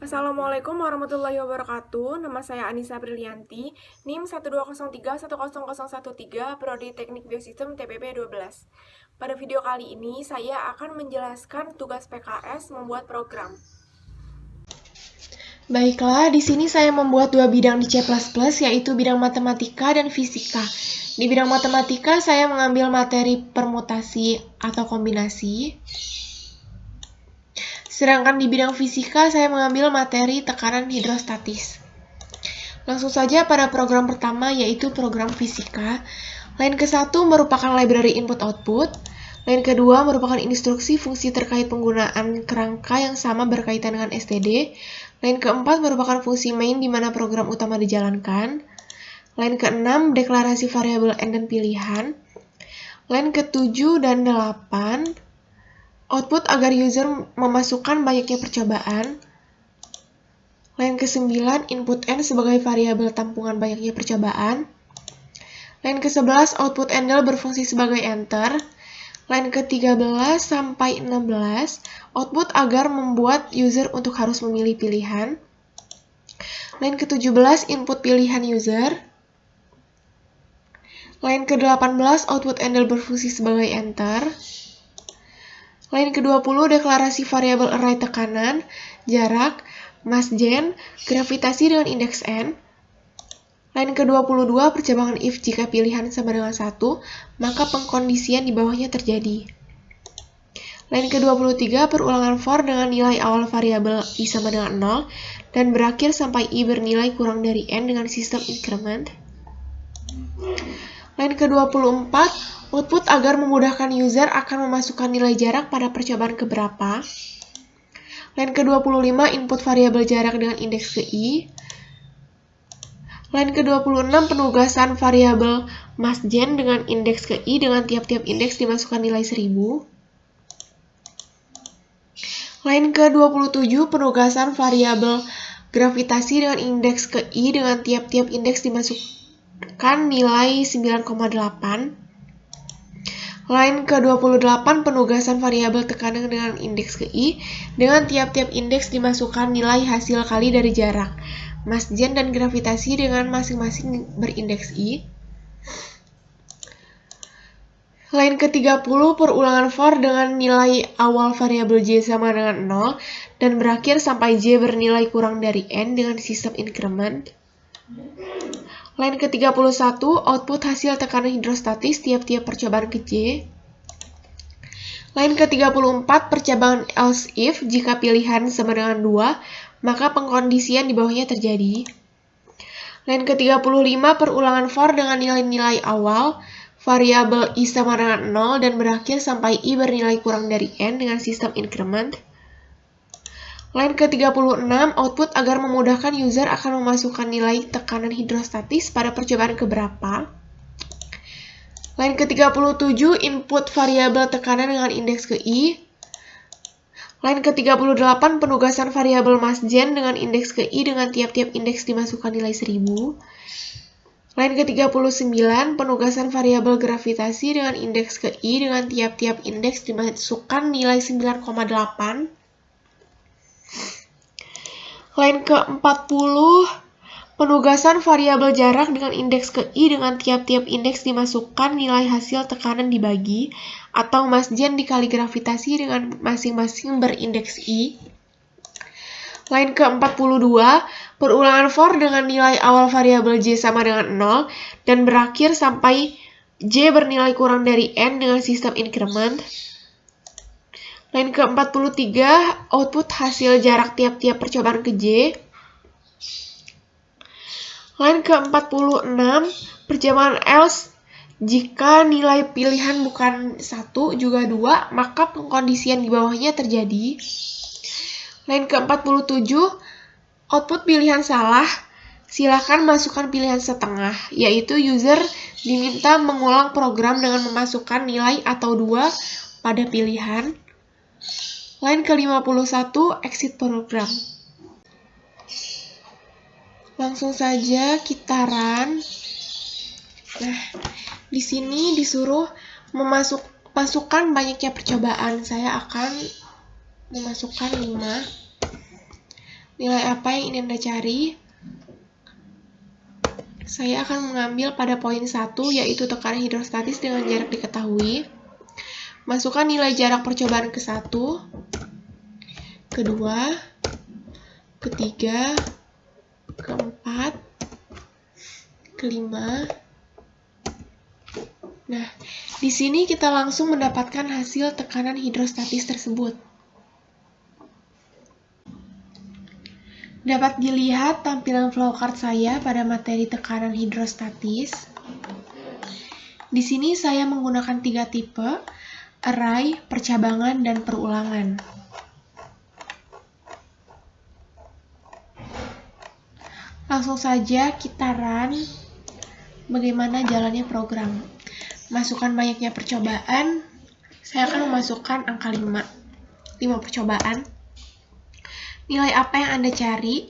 Assalamualaikum warahmatullahi wabarakatuh. Nama saya Anissa Brilianti, NIM 120310013, Prodi Teknik Biosistem TPP 12. Pada video kali ini, saya akan menjelaskan tugas PKS membuat program. Baiklah, di sini saya membuat dua bidang di C++, yaitu bidang matematika dan fisika. Di bidang matematika, saya mengambil materi permutasi atau kombinasi. Sedangkan di bidang fisika, saya mengambil materi tekanan hidrostatis. Langsung saja pada program pertama, yaitu program fisika. Line ke-1 merupakan library input-output. Line kedua merupakan instruksi fungsi terkait penggunaan kerangka yang sama berkaitan dengan std. Line keempat merupakan fungsi main di mana program utama dijalankan. Line ke-6 deklarasi variabel n dan pilihan. Line ke-7 dan 8 output agar user memasukkan banyaknya percobaan. Line ke-9 input n sebagai variabel tampungan banyaknya percobaan. Line ke-11 output handle berfungsi sebagai enter. Line ke-13 sampai 16 output agar membuat user untuk harus memilih pilihan. Line ke-17 input pilihan user. Line ke-18 output handle berfungsi sebagai enter. Line ke-20 deklarasi variabel array tekanan, jarak, mass gen, gravitasi dengan indeks n. Line ke-22 percabangan if jika pilihan sama dengan 1, maka pengkondisian di bawahnya terjadi. Line ke-23 perulangan for dengan nilai awal variabel i sama dengan 0 dan berakhir sampai i bernilai kurang dari n dengan sistem increment. Line ke-24 output agar memudahkan user akan memasukkan nilai jarak pada percobaan keberapa. Line ke-25 input variabel jarak dengan indeks ke i. Line ke-26 penugasan variabel mass gen dengan indeks ke i dengan tiap-tiap indeks dimasukkan nilai 1000. Line ke-27 penugasan variabel gravitasi dengan indeks ke i dengan tiap-tiap indeks dimasukkan nilai 9,8. Line ke-28 penugasan variabel tekanan dengan indeks ke i dengan tiap-tiap indeks dimasukkan nilai hasil kali dari jarak, mass gen dan gravitasi dengan masing-masing berindeks i. Line ke-30 perulangan for dengan nilai awal variabel j sama dengan 0 dan berakhir sampai j bernilai kurang dari n dengan sistem increment. Line ke-31 output hasil tekanan hidrostatis tiap-tiap percobaan ke j. Line ke-34 percabangan else if jika pilihan sama dengan 2, maka pengkondisian di bawahnya terjadi. Line ke-35 perulangan for dengan nilai-nilai awal variabel i sama dengan 0 dan berakhir sampai i bernilai kurang dari n dengan sistem increment. Line ke-36 output agar memudahkan user akan memasukkan nilai tekanan hidrostatis pada percobaan keberapa. Line ke-37 input variabel tekanan dengan indeks ke i. Line ke-38 penugasan variabel mass gen dengan indeks ke i dengan tiap-tiap indeks dimasukkan nilai 1000. Line ke-39 penugasan variabel gravitasi dengan indeks ke i dengan tiap-tiap indeks dimasukkan nilai 9,8. Line ke-40 penugasan variabel jarak dengan indeks ke i dengan tiap-tiap indeks dimasukkan nilai hasil tekanan dibagi atau mass gen dikali gravitasi dengan masing-masing berindeks i. Line ke-42 perulangan for dengan nilai awal variabel j sama dengan 0 dan berakhir sampai j bernilai kurang dari n dengan sistem increment. Line ke-43 output hasil jarak tiap-tiap percobaan ke j. Line ke-46 percabangan else jika nilai pilihan bukan 1 juga 2, maka pengkondisian di bawahnya terjadi. Line ke-47 output pilihan salah, silakan masukkan pilihan setengah, yaitu user diminta mengulang program dengan memasukkan nilai atau 2 pada pilihan. Line ke-51 exit program. Langsung saja kita run. Nah, di sini disuruh memasukkan banyaknya percobaan. Saya akan memasukkan 5. nilai apa yang ingin Anda cari? Saya akan mengambil pada poin 1, yaitu tekanan hidrostatis dengan jarak diketahui. Masukkan nilai jarak percobaan ke 1, kedua, ketiga, keempat, kelima. Nah, di sini kita langsung mendapatkan hasil tekanan hidrostatis tersebut. Dapat dilihat tampilan flowchart saya pada materi tekanan hidrostatis. Di sini saya menggunakan 3 tipe, array, percabangan, dan perulangan. Langsung saja kita run bagaimana jalannya program. Masukkan banyaknya percobaan, saya akan memasukkan angka 5 percobaan. Nilai apa yang Anda cari?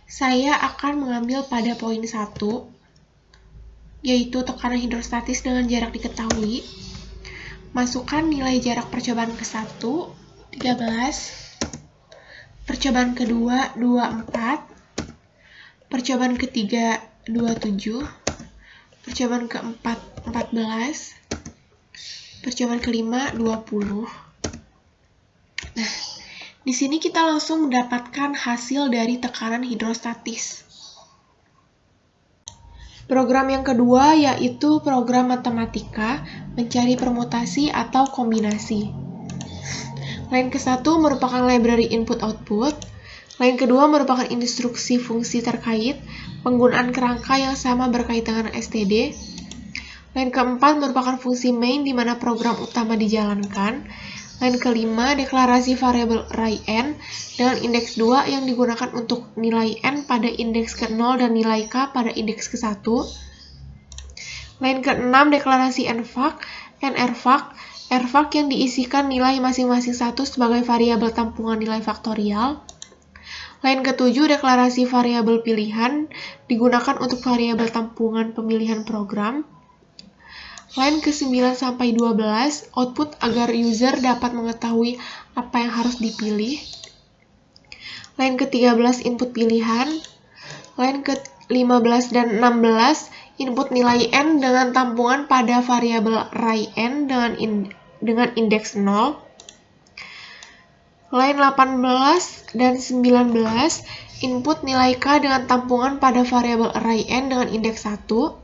Saya akan mengambil pada poin 1, yaitu tekanan hidrostatis dengan jarak diketahui. Masukkan nilai jarak percobaan ke 1, 13, percobaan kedua, 24, percobaan ketiga, 27, percobaan keempat, 14, percobaan kelima, 20. Nah, di sini kita langsung mendapatkan hasil dari tekanan hidrostatis. Program yang kedua yaitu program matematika, mencari permutasi atau kombinasi. Line ke-1 merupakan library input-output. Line kedua merupakan instruksi fungsi terkait, penggunaan kerangka yang sama berkaitan dengan std. Line keempat merupakan fungsi main di mana program utama dijalankan. Line kelima, deklarasi variabel array n dengan indeks 2 yang digunakan untuk nilai n pada indeks ke-0 dan nilai k pada indeks ke-1. Line ke-6, deklarasi nVac, nrvac, rvac yang diisikan nilai masing-masing satu sebagai variabel tampungan nilai faktorial. Line ke-7, deklarasi variabel pilihan digunakan untuk variabel tampungan pemilihan program. Line ke-9 sampai 12, output agar user dapat mengetahui apa yang harus dipilih. Line ke-13, input pilihan. Line ke-15 dan 16, input nilai n dengan tampungan pada variabel array n dengan indeks 0. Line 18 dan 19, input nilai k dengan tampungan pada variabel array n dengan indeks 1.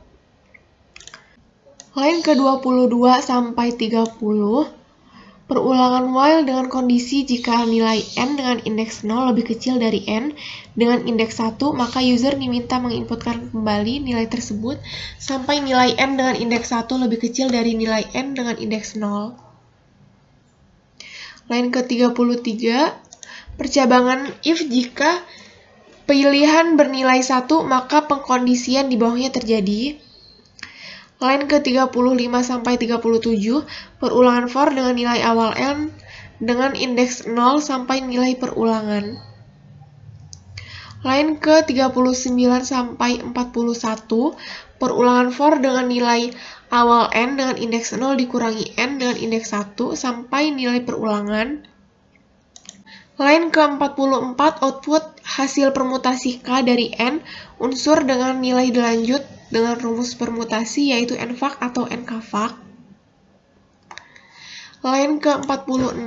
Line ke-22 sampai 30, perulangan while dengan kondisi jika nilai n dengan indeks 0 lebih kecil dari n dengan indeks 1, maka user diminta menginputkan kembali nilai tersebut sampai nilai n dengan indeks 1 lebih kecil dari nilai n dengan indeks 0. Line ke-33, percabangan if jika pilihan bernilai 1, maka pengkondisian di bawahnya terjadi. Line ke-35 sampai 37, perulangan for dengan nilai awal n dengan indeks 0 sampai nilai perulangan. Line ke-39 sampai 41, perulangan for dengan nilai awal n dengan indeks 0 dikurangi n dengan indeks 1 sampai nilai perulangan. Line ke-44, output hasil permutasi k dari n unsur dengan nilai dilanjut dengan rumus permutasi yaitu nVac atau nkvac. Line ke-46,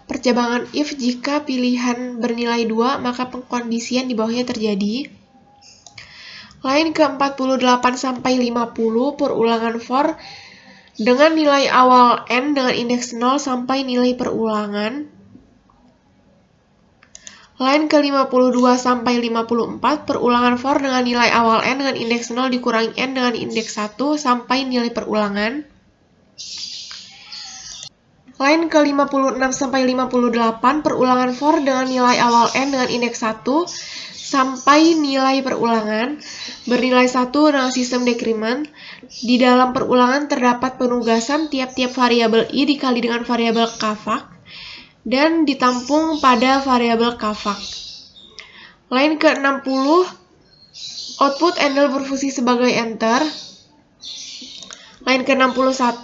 percabangan if jika pilihan bernilai 2, maka pengkondisian di bawahnya terjadi. Line ke-48 sampai 50, perulangan for dengan nilai awal n dengan indeks 0 sampai nilai perulangan. Line ke-52 sampai 54, perulangan for dengan nilai awal n dengan indeks 0 dikurangi n dengan indeks 1 sampai nilai perulangan. Line ke-56 sampai 58, perulangan for dengan nilai awal n dengan indeks 1 sampai nilai perulangan, bernilai 1 dengan sistem decrement. Di dalam perulangan terdapat penugasan tiap-tiap variabel i dikali dengan variabel kvac dan ditampung pada variabel kvac. Line ke-60, output handle berfungsi sebagai enter. Line ke-61,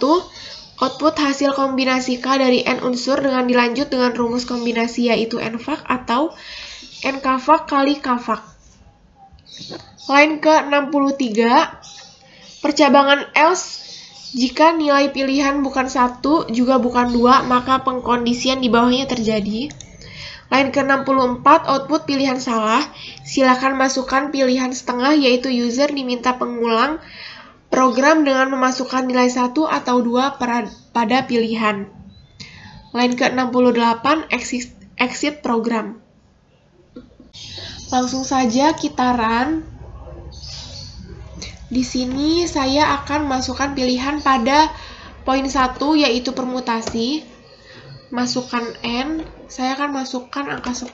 output hasil kombinasi k dari n unsur dengan dilanjut dengan rumus kombinasi yaitu nVac atau N kavak kali kavak. Line ke-63, percabangan else jika nilai pilihan bukan 1 juga bukan 2, maka pengkondisian di bawahnya terjadi. Line ke-64, output pilihan salah. Silakan masukkan pilihan setengah, yaitu user diminta pengulang program dengan memasukkan nilai 1 atau 2 pada pilihan. Line ke-68, exit program. Langsung saja kita run. Di sini saya akan masukkan pilihan pada poin 1, yaitu permutasi. Masukkan N, saya akan masukkan angka 10,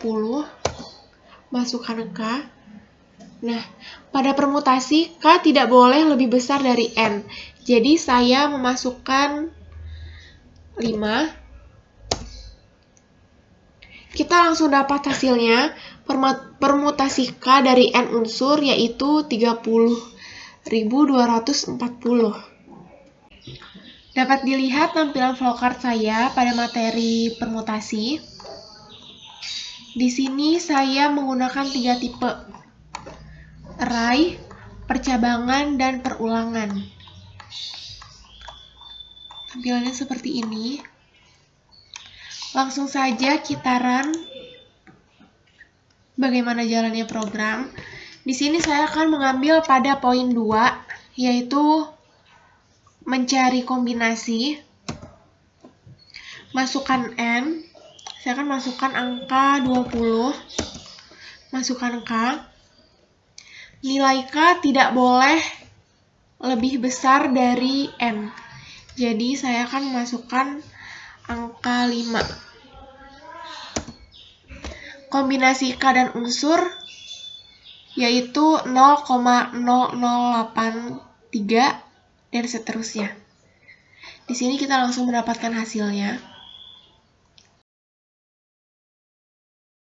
masukkan K. Nah, pada permutasi, K tidak boleh lebih besar dari N. Jadi saya memasukkan 5. Kita langsung dapat hasilnya. Permutasi K dari N unsur yaitu 30.240. Dapat dilihat tampilan flowchart saya pada materi permutasi. Di sini saya menggunakan 3 tipe: array, percabangan, dan perulangan. Tampilannya seperti ini. Langsung saja kita run. Bagaimana jalannya program? Di sini saya akan mengambil pada poin 2, yaitu mencari kombinasi. Masukkan N. Saya akan masukkan angka 20. Masukkan K. Nilai K tidak boleh lebih besar dari N. Jadi saya akan masukkan angka 5. Kombinasi K dan unsur yaitu 0,0083 dan seterusnya. Di sini kita langsung mendapatkan hasilnya.